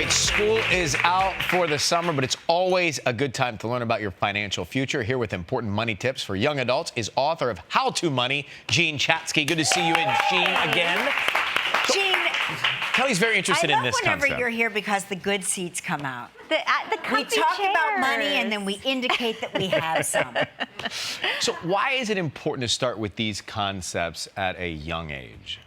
right, school is out for the summer, but it's always a good time to learn about your financial future. Here with important money tips for young adults is author of How to Money, Chatzky. Good to see you, Jean, again. Jean, Kelly's very interested in this I love whenever concept. you're here because the good seats come out. The We comfy talk about chairs. money and then we indicate that we have some. So why is it important to start with these concepts at a young age?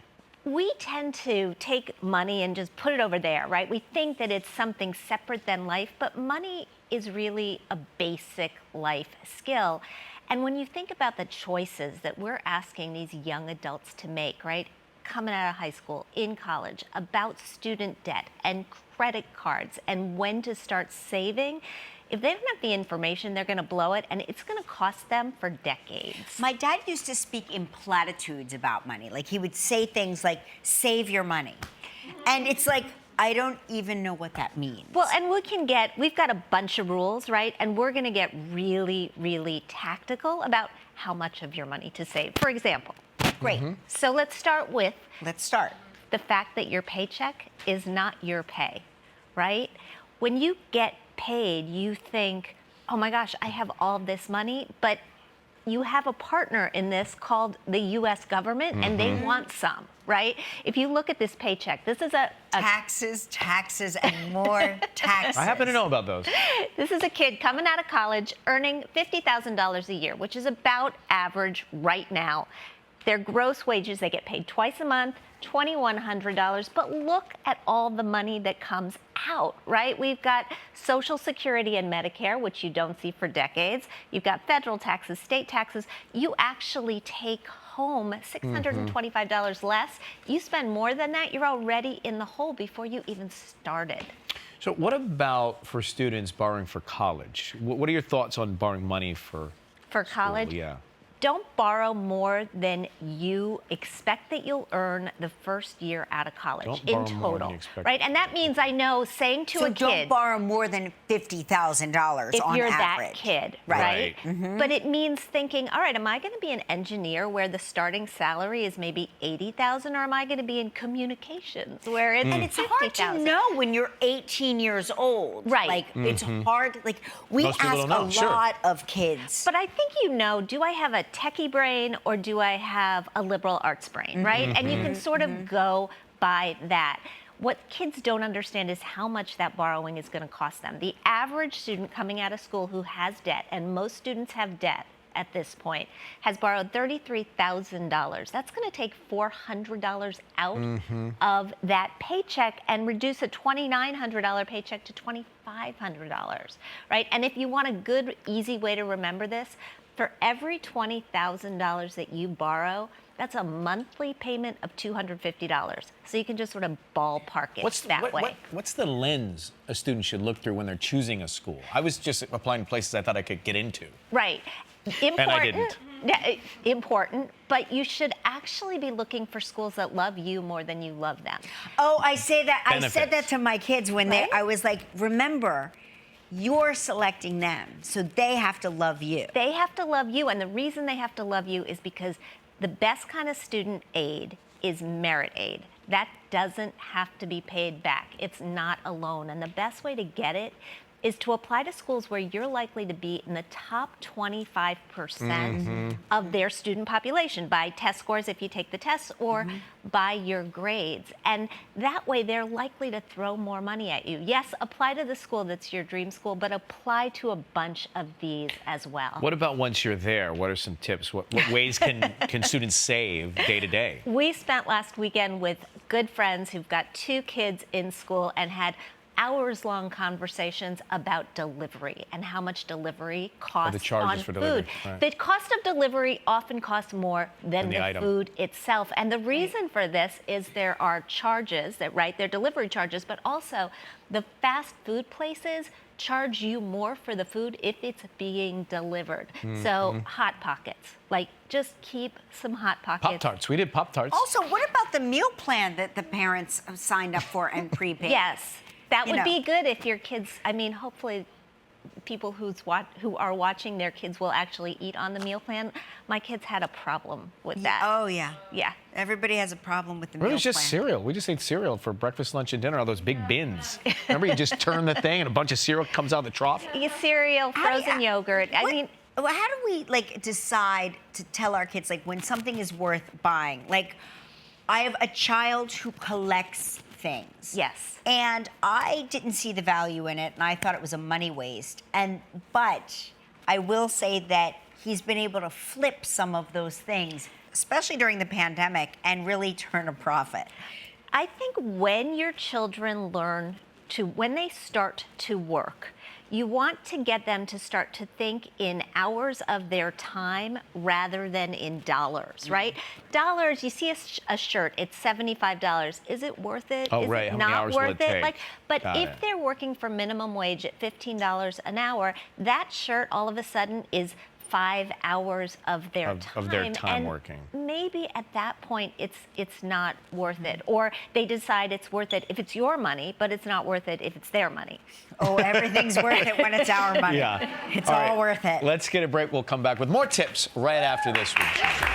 We tend to take money and just put it over there, right? We think that it's something separate than life, but money is really a basic life skill. And when you think about the choices that we're asking these young adults to make, right? Coming out of high school, in college, about student debt and credit cards and when to start saving, if they don't have the information, they're going to blow it, and it's going to cost them for decades. My dad used to speak in platitudes about money. Like, he would say things like, save your money. And it's like, I don't even know what that means. Well, and we've got a bunch of rules, right? And we're going to get really, really tactical about how much of your money to save. For example, Great. so let's start with Let's start. the fact that your paycheck is not your pay, right? When you get paid, you think, oh my gosh, I have all this money, but you have a partner in this called the U.S. government, and they want some, right? If you look at this paycheck, this is a Taxes, and more taxes. I happen to know about those. This is a kid coming out of college earning $50,000 a year, which is about average right now. Their gross wages, they get paid twice a month, $2,100, but look at all the money that comes out, right? We've got Social Security and Medicare, which you don't see for decades. You've got federal taxes, state taxes. You actually take home $625 less. You spend more than that, you're already in the hole before you even started. So what about for students borrowing for college? What are your thoughts on borrowing money for college? school? Yeah. Don't borrow more than you expect that you'll earn the first year out of college Don't in borrow more than total, you expect. right? And that means, I know, saying to So a don't kid, borrow more than $50,000 if on you're average. that kid, Right. right? But it means thinking, all right, am I going to be an engineer where the starting salary is maybe $80,000, or am I going to be in communications where it's And it's hard to $50,000? know when you're 18 years old. Right. Like, it's hard. Like, we Most people ask don't know, a sure. lot of kids. But I think do I have a techie brain or do I have a liberal arts brain, right? And you can sort of go by that. What kids don't understand is how much that borrowing is going to cost them. The average student coming out of school who has debt, and most students have debt at this point, has borrowed $33,000. That's going to take $400 out of that paycheck and reduce a $2,900 paycheck to $2,500, right? And if you want a good, easy way to remember this, for every $20,000 that you borrow, that's a monthly payment of $250. So you can just sort of ballpark it way. What's the lens a student should look through when they're choosing a school? I was just applying to places I thought I could get into. Right. Important. And I didn't. Yeah, important, but you should actually be looking for schools that love you more than you love them. Oh, I say that. I Benefits. said that to my kids when Right? I was like, remember, you're selecting them, so they have to love you. They have to love you, and the reason they have to love you is because the best kind of student aid is merit aid. That doesn't have to be paid back. It's not a loan, and the best way to get it is to apply to schools where you're likely to be in the top 25% of their student population by test scores if you take the tests, or by your grades. And that way they're likely to throw more money at you. Yes, apply to the school that's your dream school, but apply to a bunch of these as well. What about once you're there? What are some tips? What ways can students save day to day? We spent last weekend with good friends who've got 2 kids in school and had hours-long conversations about delivery and how much delivery costs charges on for food. delivery, right. The cost of delivery often costs more than the the item. food itself. And the reason for this is there are charges they're delivery charges, but also the fast food places charge you more for the food if it's being delivered. So Hot Pockets, like, just keep some Hot Pockets. Pop-Tarts. We did Pop-Tarts. Also, what about the meal plan that the parents have signed up for and prepaid? Yes, that You would know. be good if your kids, hopefully people who are watching their kids will actually eat on the meal plan. My kids had a problem with that. Oh, yeah. Yeah. Everybody has a problem with the It meal was just plan. cereal. We just ate cereal for breakfast, lunch, and dinner. All those big bins. Remember, you just turn the thing and a bunch of cereal comes out of the trough. Cereal, frozen yogurt. I mean, Well, how do we decide to tell our kids when something is worth buying? I have a child who collects things. yes. And I didn't see the value in it, and I thought it was a money waste. But I will say that he's been able to flip some of those things, especially during the pandemic, and really turn a profit. I think when your children when they start to work, you want to get them to start to think in hours of their time rather than in dollars, right? Dollars, you see a shirt, it's $75. Is it worth it? Oh, Is right. it How many not hours will worth it it? take? But Got if it. they're working for minimum wage at $15 an hour, that shirt all of a sudden is 5 hours of their time. Of their time and working. maybe at that point it's not worth it. Or they decide it's worth it if it's your money, but it's not worth it if it's their money. Oh, everything's worth it when it's our money. Yeah. It's all right. worth it. Let's get a break. We'll come back with more tips right after this with Gene.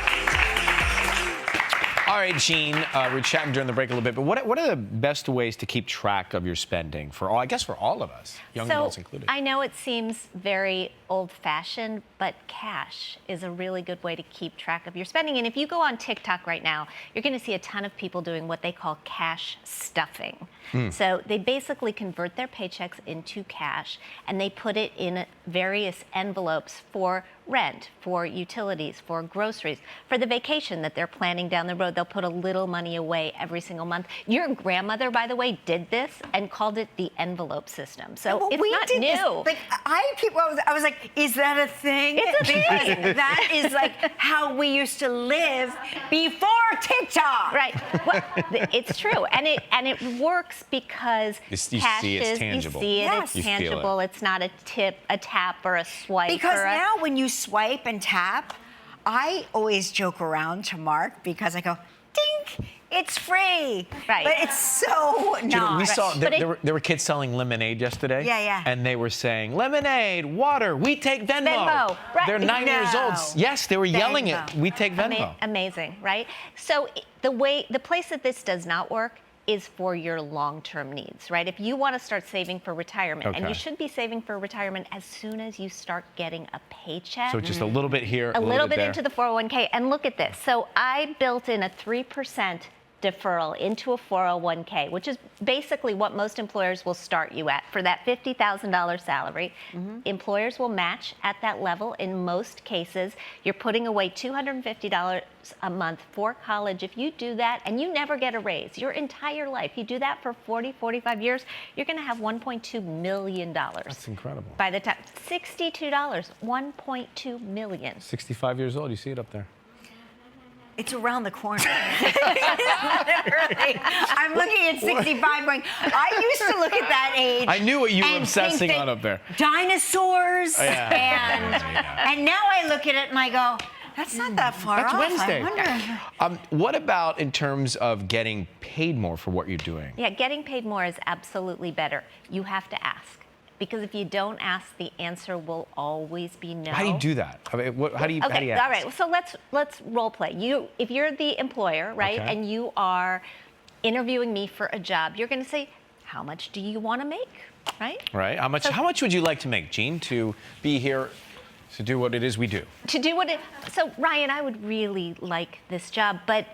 All right, Gene, we're chatting during the break a little bit, but what are the best ways to keep track of your spending for all of us, young adults included? I know it seems very old-fashioned, but cash is a really good way to keep track of your spending. And if you go on TikTok right now, you're going to see a ton of people doing what they call cash stuffing. So they basically convert their paychecks into cash, and they put it in various envelopes for rent, for utilities, for groceries, for the vacation that they're planning down the road. They'll put a little money away every single month. Your grandmother, by the way, did this and called it the envelope system. So Well, it's we not did new. this. I was like, is that a thing? It's a thing. Because that is how we used to live before TikTok. Right. Well, it's true, and it works because You cash see it's is tangible. you see it, Yes. it's You feel it. tangible. It's not a tap, or a swipe. Because or now when you swipe and tap, I always joke around to Mark because I go, dink, it's free. Right. But it's so You know, not. we saw But there were kids selling lemonade yesterday. Yeah, yeah. And they were saying, lemonade, water, we take Venmo. Venmo, right. They're 9 years old. No. Yes, they were yelling it. Venmo. We take Venmo. Amazing, right? So the place that this does not work is for your long-term needs, right? If you want to start saving for retirement, and Okay. you should be saving for retirement as soon as you start getting a paycheck. So just a little bit here, a little bit there. into the 401k. And look at this. So I built in a 3% deferral into a 401k, which is basically what most employers will start you at. For that $50,000 salary, employers will match at that level in most cases. You're putting away $250 a month for college. If you do that and you never get a raise your entire life, you do that for 40, 45 years, you're going to have $1.2 million. That's incredible. By the time, $62, $1.2 million. 65 years old, you see it up there. It's around the corner. Literally. I'm looking at 65 going, I used to look at that age. I knew what you were and obsessing think that on up there. Dinosaurs. Yeah. And now I look at it and I go, that's not that far That's off. Wednesday. I wonder. What about in terms of getting paid more for what you're doing? Yeah, getting paid more is absolutely better. You have to ask. Because if you don't ask, the answer will always be no. How do you do that? I mean, how do you Okay, ask? all right. So let's role play. If you're the employer, right, Okay. and you are interviewing me for a job, you're going to say, how much do you want to make, right? Right. How much would you like to make, Gene, to be here to do what it is we do? To do so Ryan, I would really like this job, but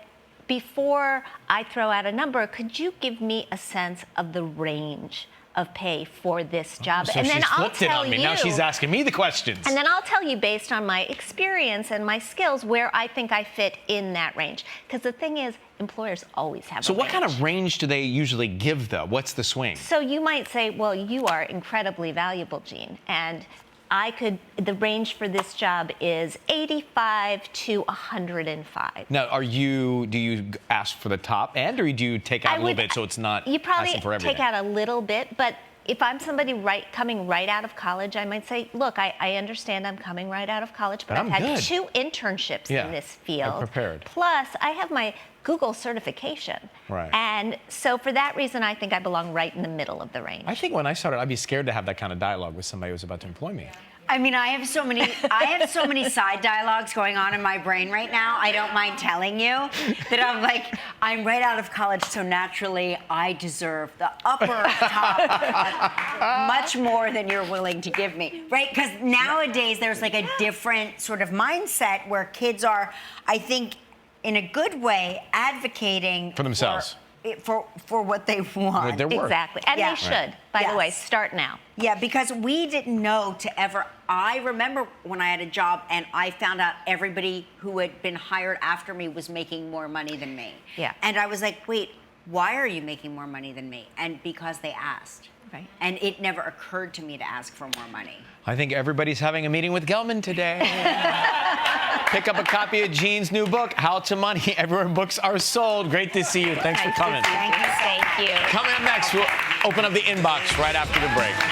before I throw out a number, could you give me a sense of the range of pay for this job? So and then she's I'll flipped it tell on me. you. Now she's asking me the questions. And then I'll tell you, based on my experience and my skills, where I think I fit in that range. Because the thing is, employers always have So a what range. kind of range do they usually give, though? What's the swing? So you might say, well, you are incredibly valuable, Gene, and the range for this job is 85 to 105. Now, do you ask for the top end, or do you take out a little bit so it's not You probably asking for everything? take out a little bit, but if I'm somebody coming right out of college, I might say, look, I understand I'm coming right out of college, but I've I'm had good. 2 internships in this field. I'm prepared. Plus, I have my Google certification. Right. And so for that reason, I think I belong right in the middle of the range. I think when I started, I'd be scared to have that kind of dialogue with somebody who was about to employ me. I mean, I have so many side dialogues going on in my brain right now. I don't mind telling you that I'm like, I'm right out of college, so naturally I deserve the upper top much more than you're willing to give me, right? Because nowadays there's like a different sort of mindset where kids are, I think, in a good way, advocating For themselves. For what they want. Their work. Exactly. And Yeah. they should, Right. by the way, Yes. start now. Yeah, because we didn't know to ever. I remember when I had a job and I found out everybody who had been hired after me was making more money than me. Yeah. And I was like, wait, why are you making more money than me? And because they asked. Right. And it never occurred to me to ask for more money. I think everybody's having a meeting with Gelman today. Pick up a copy of Gene's new book, How to Money, everywhere books are sold. Great to see you. Thanks for coming. Thank you. Coming up next, we'll open up the inbox right after the break.